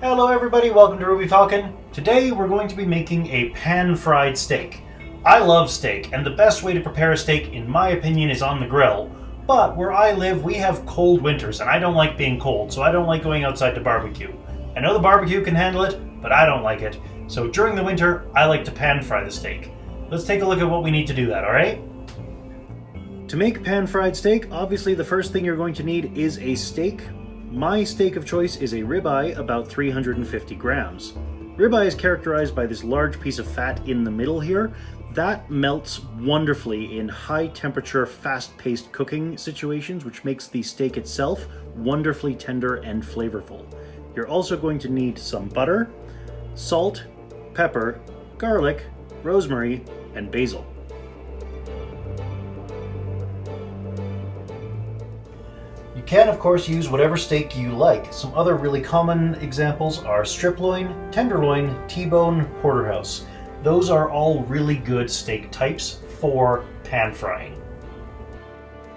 Hello everybody, welcome to Ruby Falcon. Today we're going to be making a pan-fried steak. I love steak, and the best way to prepare a steak, in my opinion, is on the grill. But where I live, we have cold winters, and I don't like being cold, so I don't like going outside to barbecue. I know the barbecue can handle it, but I don't like it. So during the winter, I like to pan-fry the steak. Let's take a look at what we need to do that, alright? To make pan-fried steak, obviously the first thing you're going to need is a steak. My steak of choice is a ribeye, about 350 grams. Ribeye is characterized by this large piece of fat in the middle here. That melts wonderfully in high temperature, fast-paced cooking situations, which makes the steak itself wonderfully tender and flavorful. You're also going to need some butter, salt, pepper, garlic, rosemary, and basil. You can, of course, use whatever steak you like. Some other really common examples are strip loin, tenderloin, T-bone, porterhouse. Those are all really good steak types for pan frying.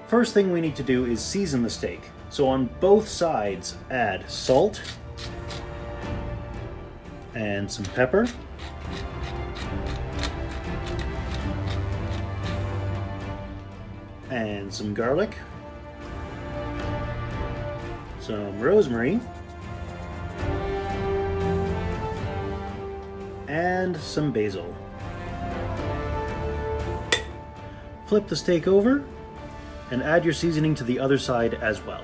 First thing we need to do is season the steak. So on both sides, add salt and some pepper. And some garlic. Some rosemary, and some basil. Flip the steak over and add your seasoning to the other side as well.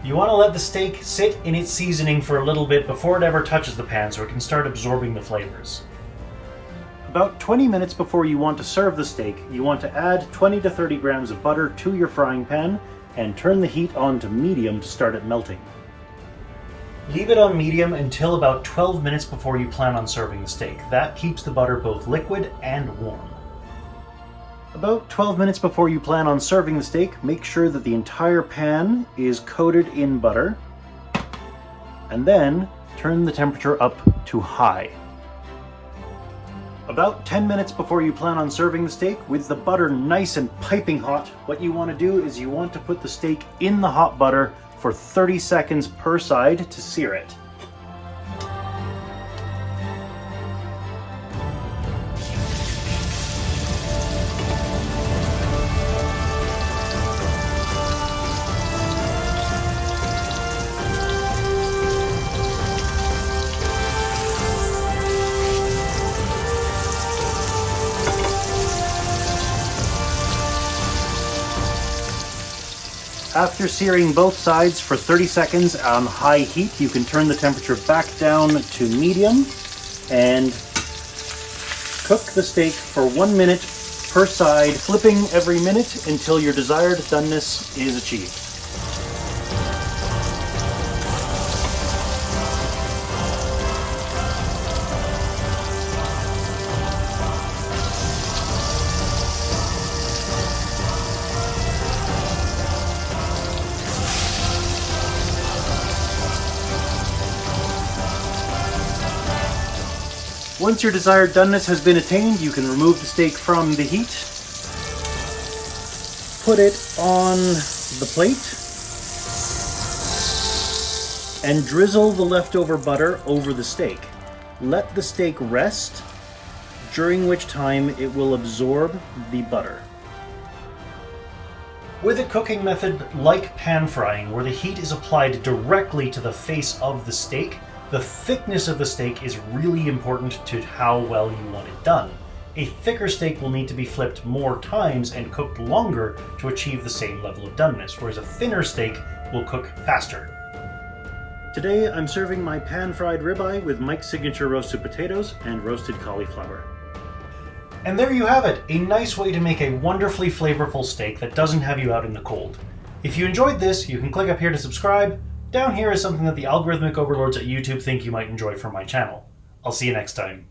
You want to let the steak sit in its seasoning for a little bit before it ever touches the pan so it can start absorbing the flavors. About 20 minutes before you want to serve the steak, you want to add 20 to 30 grams of butter to your frying pan and turn the heat on to medium to start it melting. Leave it on medium until about 12 minutes before you plan on serving the steak. That keeps the butter both liquid and warm. About 12 minutes before you plan on serving the steak, make sure that the entire pan is coated in butter, and then turn the temperature up to high. About 10 minutes before you plan on serving the steak, with the butter nice and piping hot, what you want to do is you want to put the steak in the hot butter for 30 seconds per side to sear it. After searing both sides for 30 seconds on high heat, you can turn the temperature back down to medium and cook the steak for 1 minute per side, flipping every minute until your desired doneness is achieved. Once your desired doneness has been attained, you can remove the steak from the heat, put it on the plate, and drizzle the leftover butter over the steak. Let the steak rest, during which time it will absorb the butter. With a cooking method like pan frying, where the heat is applied directly to the face of the steak, the thickness of the steak is really important to how well you want it done. A thicker steak will need to be flipped more times and cooked longer to achieve the same level of doneness, whereas a thinner steak will cook faster. Today I'm serving my pan-fried ribeye with Mike's signature roasted potatoes and roasted cauliflower. And there you have it, a nice way to make a wonderfully flavorful steak that doesn't have you out in the cold. If you enjoyed this, you can click up here to subscribe. Down here is something that the algorithmic overlords at YouTube think you might enjoy from my channel. I'll see you next time.